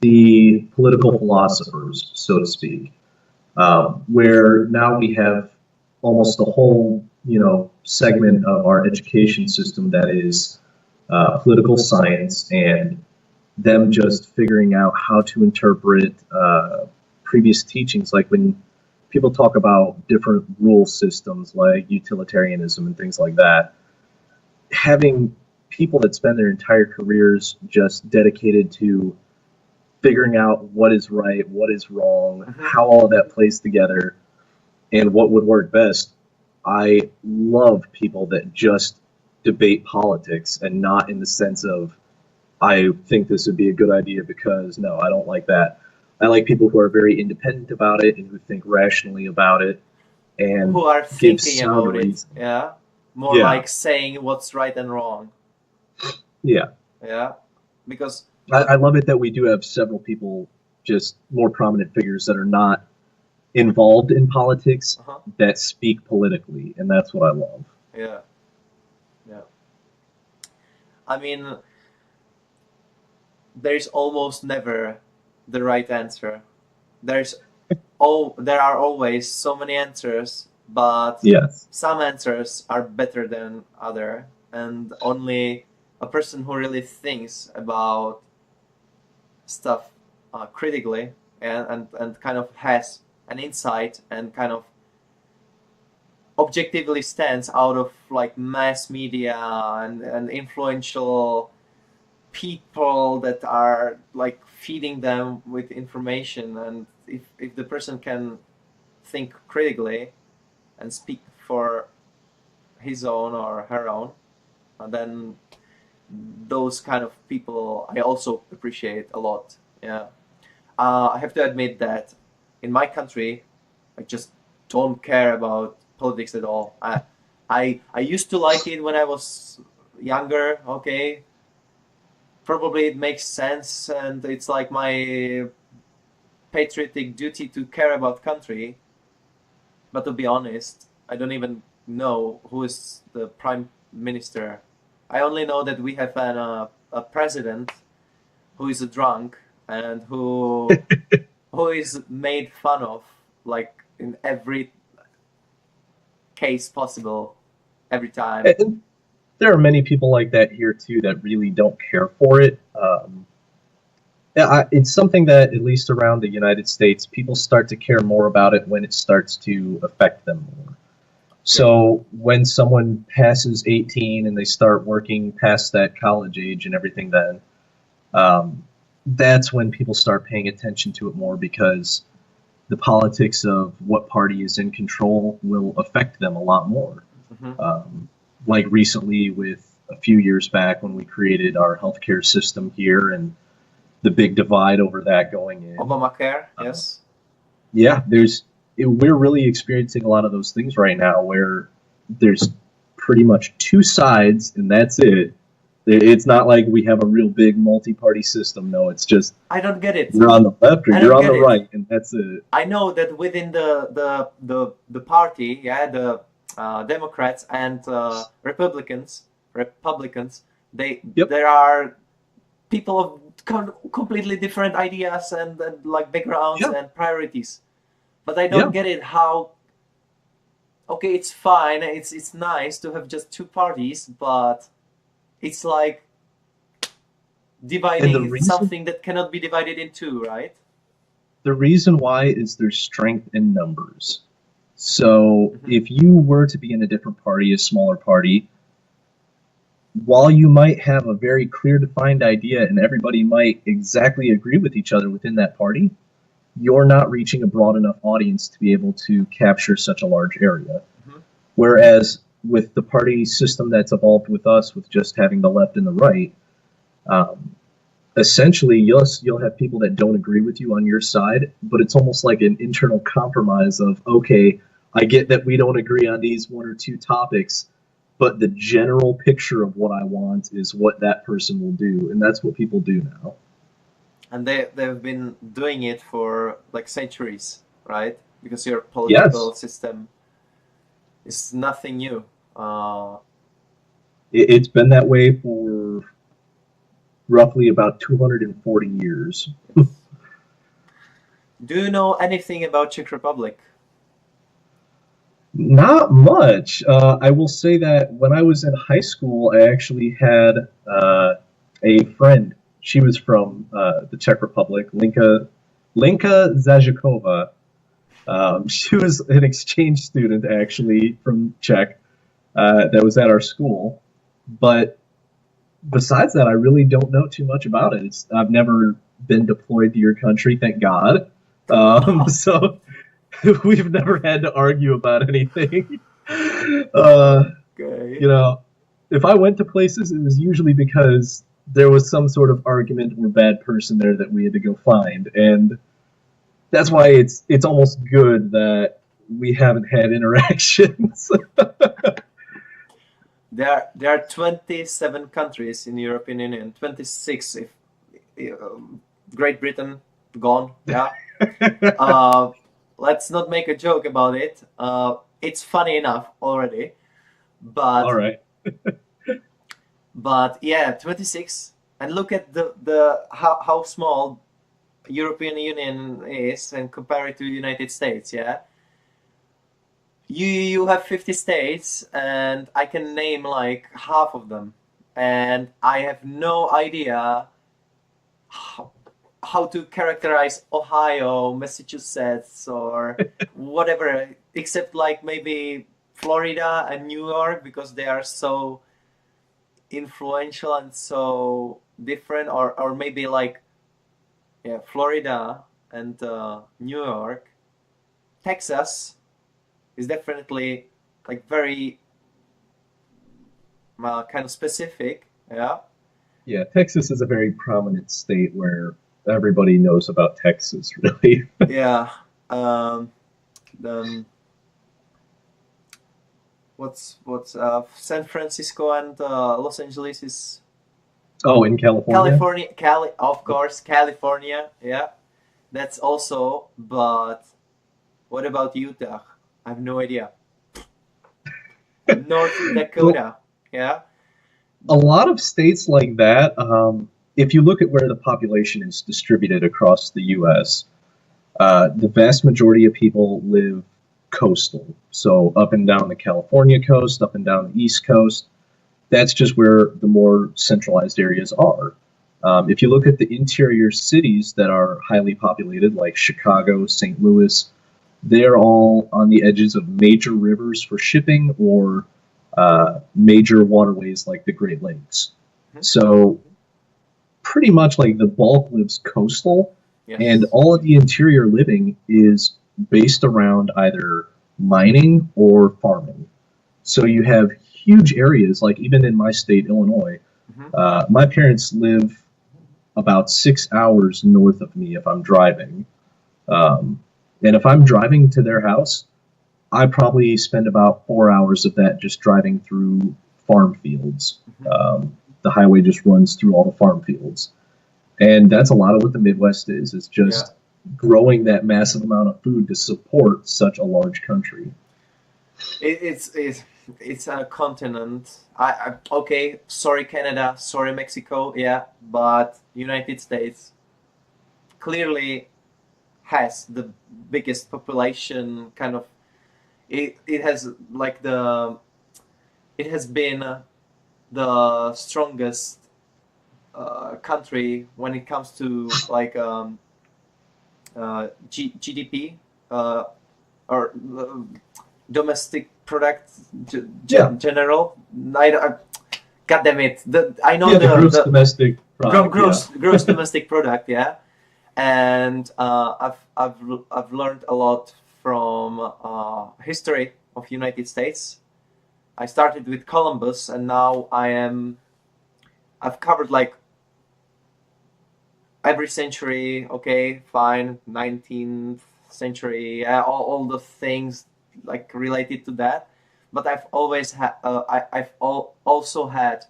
the political philosophers, so to speak, where now we have almost a whole, segment of our education system that is political science and them just figuring out how to interpret previous teachings, like when people talk about different rule systems like utilitarianism and things like that, having people that spend their entire careers just dedicated to figuring out what is right, what is wrong, mhm. how all of that plays together, and what would work best. I love people that just debate politics and not in the sense of, I think this would be a good idea because, no, I don't like that. I like people who are very independent about it and who think rationally about it Who and are give thinking sound about it? reason. Yeah, more Yeah, like saying what's right and wrong. yeah. Yeah, because I love it that we do have several people, just more prominent figures that are not involved in politics uh-huh, that speak politically, and that's what I love. yeah, yeah. I mean, there's almost never the right answer. There's there are always so many answers, but Yes. some answers are better than other, and only a person who really thinks about stuff critically and kind of has an insight and kind of objectively stands out of like mass media and influential people that are like feeding them with information, and if the person can think critically and speak for his own or her own, then those kind of people I also appreciate a lot. Yeah, I have to admit that in my country, I just don't care about politics at all. I used to like it when I was younger. Okay, probably it makes sense, and it's like my patriotic duty to care about country. But to be honest, I don't even know who is the prime minister. I only know that we have a president who is a drunk and who is made fun of like in every case possible, every time. And there are many people like that here too that really don't care for it. Yeah, it's something that, at least around the United States, people start to care more about it when it starts to affect them more. So when someone passes 18 and they start working past that college age and everything, then um, that's when people start paying attention to it more because the politics of what party is in control will affect them a lot more. Mhm. Um, like recently, with a few years back when we created our healthcare system here and the big divide over that going in. Obamacare, Uh, yes. yeah, we're really experiencing a lot of those things right now where there's pretty much two sides and that's it. It's not like we have a real big multi-party system. No, it's just I don't get it. you're on the left or I you're don't on the get it. right, and that's it. I know that within the party, yeah, the Democrats and Republicans, Yep. there are people of completely different ideas and like backgrounds Yeah. and priorities. But I don't Yeah. get it how. Okay, it's fine. It's nice to have just two parties, but it's like And the dividing reason something that cannot be divided in two, right? the reason why is there's strength in numbers. So Hmm. if you were to be in a different party, a smaller party, while you might have a very clear defined idea and everybody might exactly agree with each other within that party, you're not reaching a broad enough audience to be able to capture such a large area. Hmm. Whereas with the party system that's evolved with us, with just having the left and the right, um, essentially you'll have people that don't agree with you on your side, but it's almost like an internal compromise of, okay, I get that we don't agree on these one or two topics, but the general picture of what I want is what that person will do, and that's what people do now. And they've been doing it for like centuries, right? Because your Yes, political system is nothing new. Uh, it's been that way for roughly about 240 years. yes. Do you know anything about Czech Republic? Not much. I will say that when I was in high school, I actually had a friend. She was from the Czech Republic, Linka Zajakova. She was an exchange student actually from Czech that was at our school. But besides that, I really don't know too much about it. I've never been deployed to your country, thank God. So we've never had to argue about anything. Uh, Okay. you know, if I went to places, it was usually because there was some sort of argument or bad person there that we had to go find, and that's why it's almost good that we haven't had interactions. There are 27 countries in the European Union, 26 if Great Britain gone, yeah. Uh, let's not make a joke about it. It's funny enough already, All but right. yeah, 26. And look at the how small European Union is and compare it to the United States, yeah. You have 50 states and I can name like half of them, and I have no idea how, how to characterize Ohio, Massachusetts, or whatever, except like maybe Florida and New York because they are so influential and so different, or maybe like, yeah, Florida and New York. Texas is definitely like very kind of specific, yeah. Yeah, Texas is a very prominent state where everybody knows about Texas, really. Yeah. Um, then what's San Francisco and Los Angeles is Oh, in California? California, Cali, of course, California. Yeah, that's also. But what about Utah? I have no idea. North Well, Dakota. Yeah. a lot of states like that, if you look at where the population is distributed across the U.S., the vast majority of people live coastal. So up and down the California coast, up and down the East Coast. That's just where the more centralized areas are. If you look at the interior cities that are highly populated, like Chicago, St. Louis, they're all on the edges of major rivers for shipping or major waterways like the Great Lakes. Mhm. So pretty much like the bulk lives coastal, and Yes. all of the interior living is based around either mining or farming. So you have huge areas, like even in my state, Illinois. Hmm. My parents live about 6 hours north of me if I'm driving. Um, and if I'm driving to their house, I probably spend about 4 hours of that just driving through farm fields. Hmm. The highway just runs through all the farm fields. And that's a lot of what the Midwest is. It's Yeah. just growing that massive amount of food to support such a large country. It's a continent. I okay. Sorry, Canada. Sorry, Mexico. Yeah, but United States clearly has the biggest population. Kind of. It has like it has been the strongest country when it comes to like GDP, or domestic product Yeah. general. God damn it! I know Yeah, the gross the domestic product. gross domestic product, yeah. And I've learned a lot from history of United States. I started with Columbus, and now I've covered like every century. Okay, fine, 19th century, yeah, all the things like related to that. But I've always had also had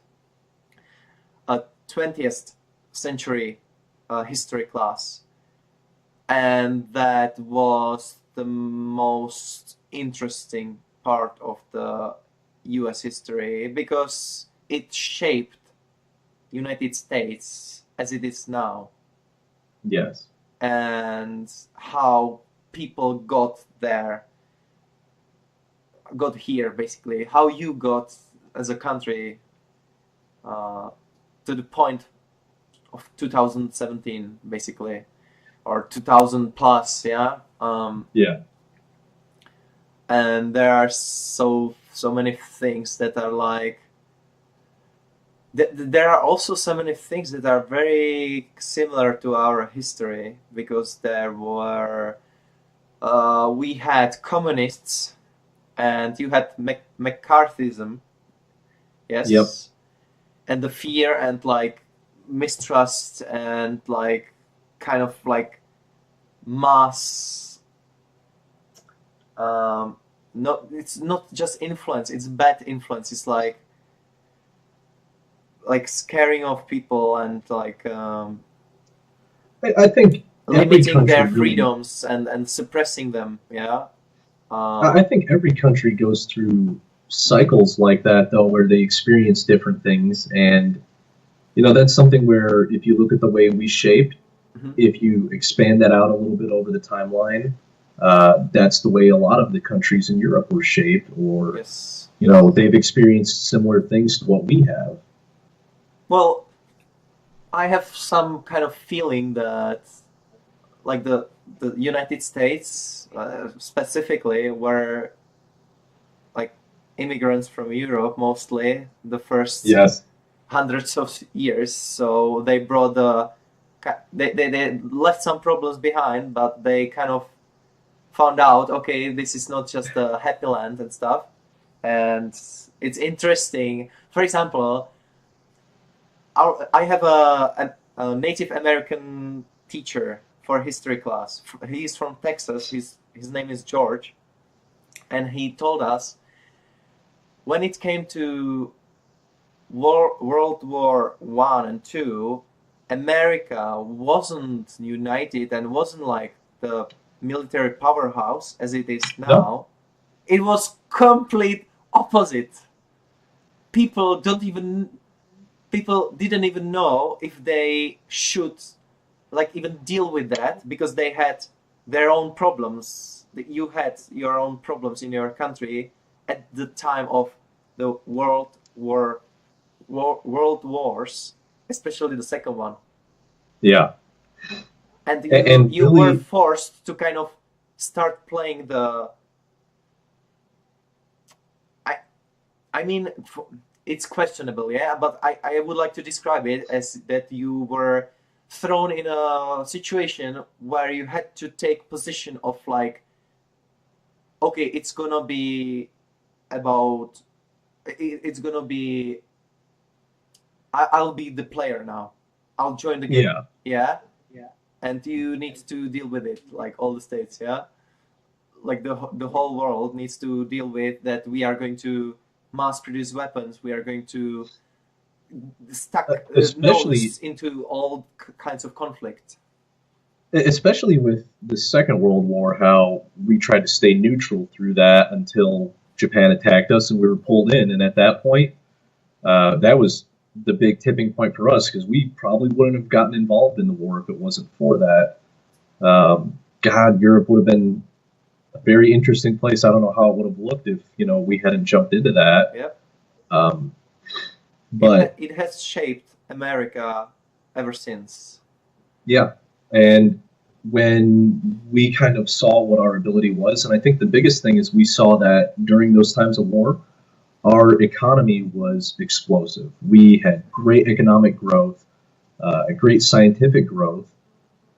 a 20th century history class, and that was the most interesting part of the US history because it shaped United States as it is now, Yes. and how people got here, basically how you got as a country to the point of 2017, basically, or 2000 plus, yeah. Yeah. And there are so many things that are like there are also so many things that are very similar to our history, because there were we had communists and you had McCarthyism, yes. Yep. And the fear and like mistrust and like kind of like mass no, it's not just influence, it's bad influence. It's like scaring off people and like I think every limiting country their really- freedoms and suppressing them, yeah. I think every country goes through cycles like that, though, where they experience different things. And, you know, that's something where if you look at the way we shaped, Mhm. if you expand that out a little bit over the timeline, that's the way a lot of the countries in Europe were shaped, or, Yes. you know, they've experienced similar things to what we have. Well, I have some kind of feeling that like the United States specifically were like immigrants from Europe, mostly the first Yes. hundreds of years. So they brought they left some problems behind, but they kind of found out, okay, this is not just a happy land and stuff. And it's interesting. For example, I have a Native American teacher for history class. He's from Texas. His name is George, and he told us when it came to World War I and II, America wasn't united and wasn't like the military powerhouse as it is now. No. It was complete opposite. People didn't even know if they should like even deal with that, because they had their own problems. You had your own problems in your country at the time of the world wars, especially the second one. Yeah. And And you were really- forced to kind of start playing the I mean, it's questionable, yeah, but I would like to describe it as that you were thrown in a situation where you had to take position of like, okay, it's gonna be about, it's gonna be, I'll be the player now. I'll join the game. Yeah. Yeah. And you need to deal with it, like all the states, yeah. Like the whole world needs to deal with that. We are going to mass produce weapons. We are going to stuck Especially- nose into all kinds of conflict. Especially with the Second World War, how we tried to stay neutral through that until Japan attacked us and we were pulled in. And at that point, that was the big tipping point for us, because we probably wouldn't have gotten involved in the war if it wasn't for that. God, Europe would have been a very interesting place. I don't know how it would have looked if, you know, we hadn't jumped into that. Yep. But it has shaped America ever since. Yeah. And when we kind of saw what our ability was, and I think the biggest thing is we saw that during those times of war, our economy was explosive. We had great economic growth, great scientific growth.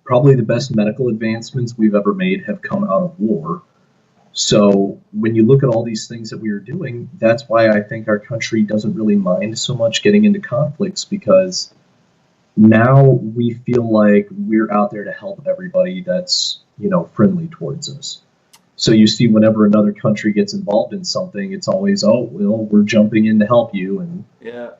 Probably the best medical advancements we've ever made have come out of war. So when you look at all these things that we were doing, that's why I think our country doesn't really mind so much getting into conflicts because now we feel like we're out there to help everybody that's, friendly towards us. So you see whenever another country gets involved in something, it's always, oh, well, we're jumping in to help you. And Yeah,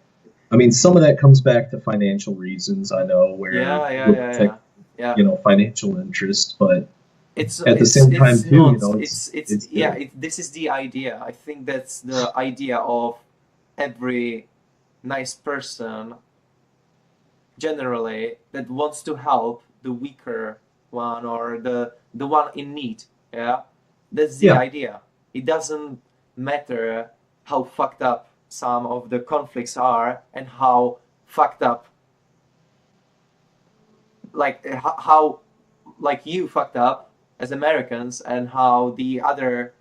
I mean, some of that comes back to financial reasons, I know, where yeah, yeah, we're yeah, yeah, protecting, yeah. Financial interests, but It's at the it's same time it's too, not it's it's yeah. good. This is the idea. I think that's the idea of every nice person generally that wants to help the weaker one or the one in need. Yeah, that's the Yeah. idea. It doesn't matter how fucked up some of the conflicts are and how fucked up how like you fucked up as Americans and how the other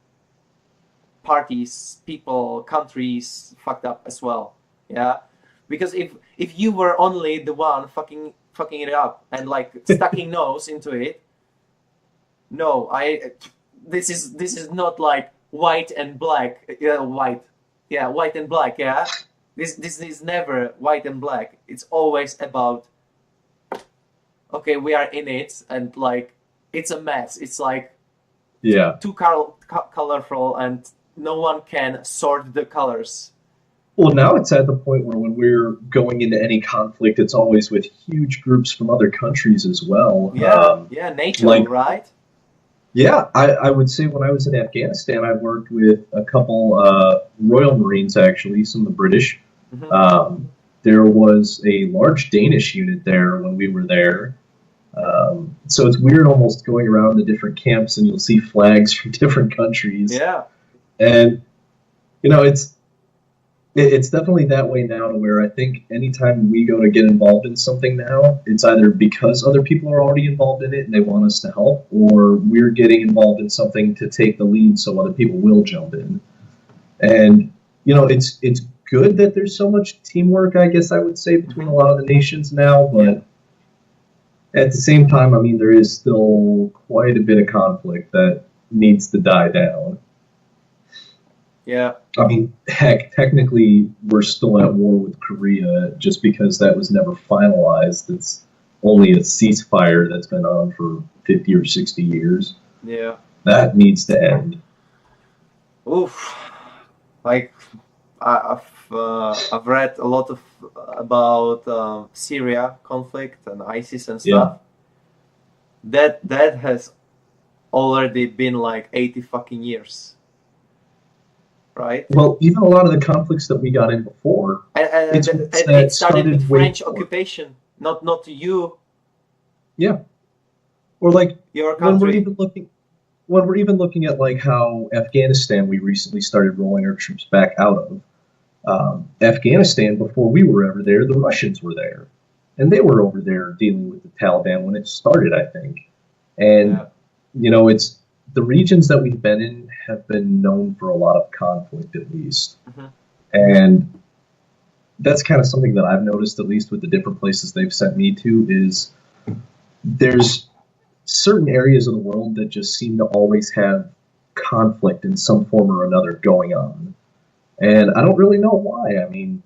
parties, people, countries fucked up as well. Yeah, because if you were only the one fucking it up and like sticking nose into it, no, this is not like white and black. Yeah, white, yeah, white and black. Yeah, this is never white and black. It's always about okay, we are in it and like it's a mess. It's like Yeah. too colorful and no one can sort the colors. Well, now it's at the point where when we're going into any conflict, it's always with huge groups from other countries as well. Yeah, yeah, NATO, Like, right? yeah, I would say when I was in Afghanistan, I worked with a couple Royal Marines, actually, some of the British. Hmm. There was a large Danish unit there when we were there. So it's weird almost going around the different camps and you'll see flags from different countries. Yeah, And, it's definitely that way now to where I think anytime we go to get involved in something now, it's either because other people are already involved in it and they want us to help, or we're getting involved in something to take the lead so other people will jump in. And it's good that there's so much teamwork, I guess I would say, between a lot of the nations now, yeah, but at the same time, I mean, there is still quite a bit of conflict that needs to die down. yeah, I mean, heck, technically, we're still at war with Korea just because that was never finalized. It's only a ceasefire that's been on for 50 or 60 years. yeah. That needs to end. Oof. Like I've read a lot of about Syria conflict and ISIS and Yeah. stuff. That has already been like 80 fucking years, right? Well, even a lot of the conflicts that we got in before, And it's ones it that started with started way French before. occupation, not you, Yeah. Or like your when we're country. even looking when we're even looking at like how Afghanistan we recently started rolling our troops back out of. Afghanistan, before we were ever there, the Russians were there. And they were over there dealing with the Taliban when it started, I think. And, Yeah. it's the regions that we've been in have been known for a lot of conflict, at least. Hmm. And that's kind of something that I've noticed, at least with the different places they've sent me to, is there's certain areas of the world that just seem to always have conflict in some form or another going on. And I don't really know why. I mean,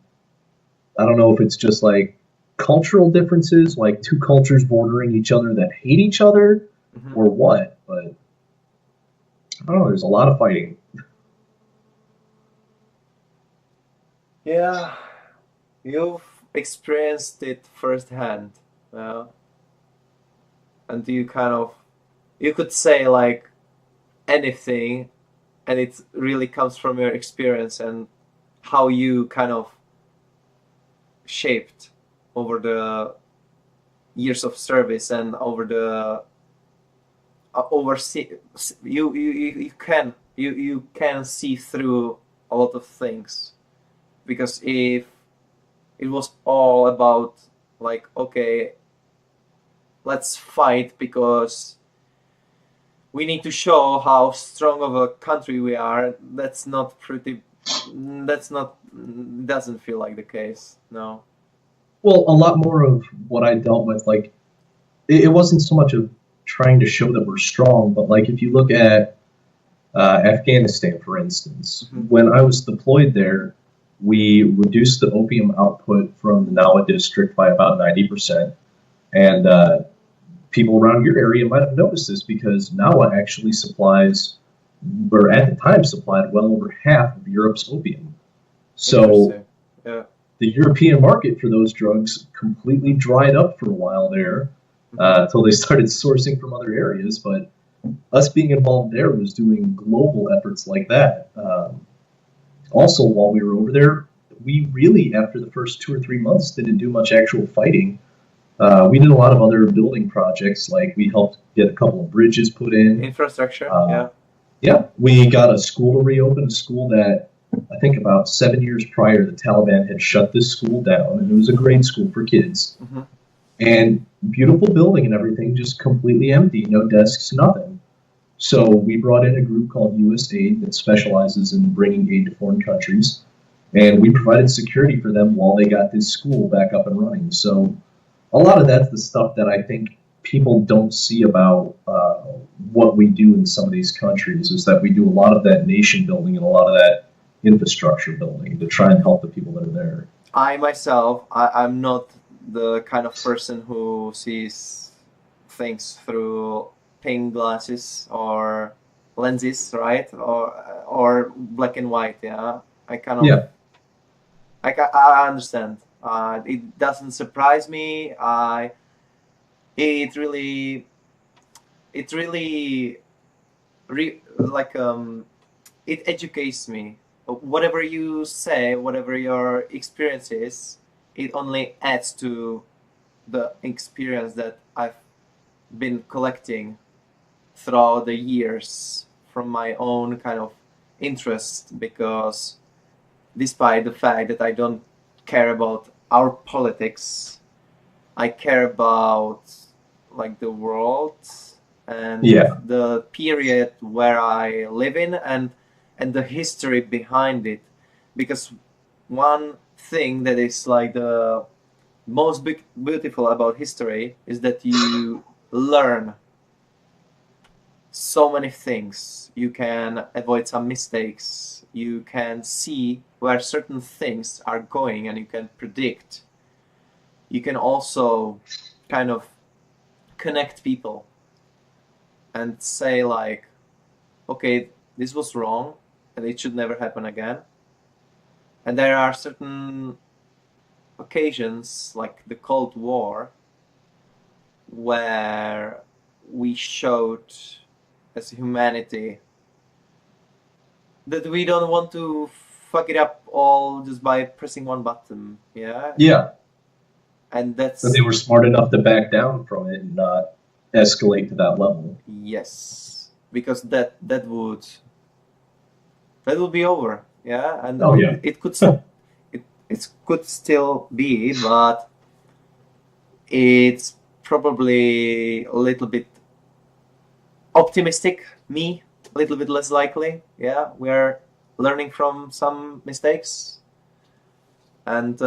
I don't know if it's just like cultural differences, like two cultures bordering each other that hate each other, Hmm. or what, but I don't know. There's a lot of fighting. Yeah, you've experienced it firsthand, uh, and you could say like anything, and it really comes from your experience and how you kind of shaped over the years of service and over the oversee you can see through a lot of things because if it was all about like, okay, let's fight because we need to show how strong of a country we are. That's not doesn't feel like the case. No. Well, a lot more of what I dealt with, like, it wasn't so much of trying to show that we're strong, but like if you look at Afghanistan, for instance, when I was deployed there, we reduced the opium output from the Nawa district by about 90%. And people around your area might have noticed this because Nawa actually supplies, or at the time supplied, well over half of Europe's opium. So yeah. The European market for those drugs completely dried up for a while there until they started sourcing from other areas. But us being involved there was doing global efforts like that. Also, while we were over there, we really, after the first 2 or 3 months, didn't do much actual fighting. We did a lot of other building projects, like we helped get a couple of bridges put in. Infrastructure, yeah. Yeah, we got a school to reopen, a school that I think about 7 years prior, the Taliban had shut this school down, and it was a grade school for kids. And beautiful building and everything, just completely empty, no desks, nothing. So we brought in a group called USAID that specializes in bringing aid to foreign countries, and we provided security for them while they got this school back up and running. So a lot of that's the stuff that I think people don't see about what we do in some of these countries, is that we do a lot of that nation building and a lot of that infrastructure building to try and help the people that are there. I myself, I'm not the kind of person who sees things through pink glasses or lenses, right? Or black and white, yeah. I kind of, Yeah. I understand. It doesn't surprise me. It really, it educates me. Whatever you say, whatever your experience is, it only adds to the experience that I've been collecting throughout the years from my own kind of interest, because despite the fact that I don't care about our politics, I care about like the world and the period where I live in, and the history behind it. Because one thing that is like the most beautiful about history is that you learn so many things. You can avoid some mistakes. You can see where certain things are going, and you can predict. You can also kind of connect people and say like, okay, this was wrong and it should never happen again. And there are certain occasions, like the Cold War, where we showed as humanity that we don't want to fuck it up all just by pressing one button. Yeah. And that's... But they were smart enough to back down from it and not escalate to that level. Yes, because that would be over. Yeah, and it could it could still be, but it's probably a little bit optimistic. Me, a little bit less likely. Yeah, we're learning from some mistakes, and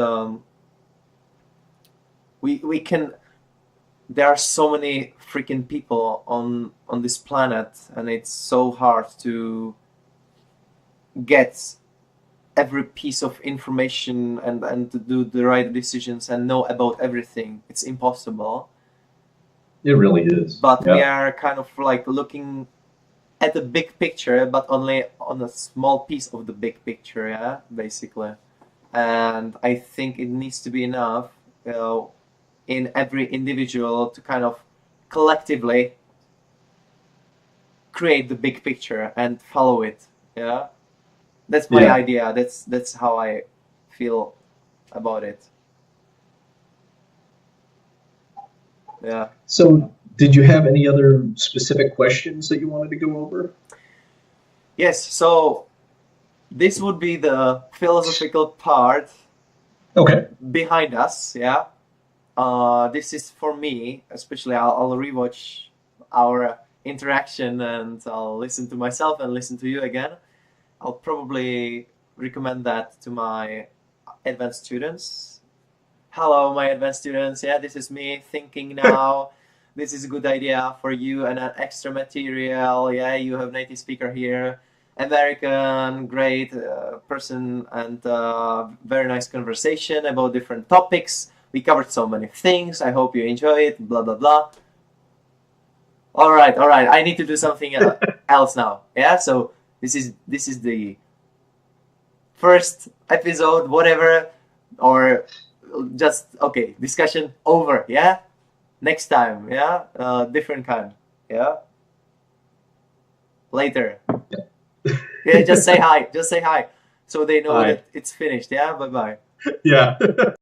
we can. There are so many freaking people on this planet, and it's so hard to get every piece of information and to do the right decisions and know about everything. It's impossible. It really is. But we are kind of like looking at the big picture, but only on a small piece of the big picture, yeah, basically. And I think it needs to be enough, in every individual to kind of collectively create the big picture and follow it. Yeah, that's my idea. That's how I feel about it. Yeah. So, did you have any other specific questions that you wanted to go over? Yes. So, this would be the philosophical part. Okay. Behind us, yeah. this is for me, especially. I'll rewatch our interaction and I'll listen to myself and listen to you again. I'll probably recommend that to my advanced students. Hello, my advanced students. Yeah, this is me thinking now. This is a good idea for you and an extra material. Yeah, you have native speaker here, American, great person, and very nice conversation about different topics. We covered so many things. I hope you enjoy it. Blah blah blah. All right, all right. I need to do something else now. Yeah. So this is the first episode, whatever, or just okay. Discussion over. Yeah. Next time. Yeah. Different kind. Yeah. Later. Yeah. Just say hi. Just say hi, so they know Hi. that it's finished. Yeah. Bye bye. Yeah.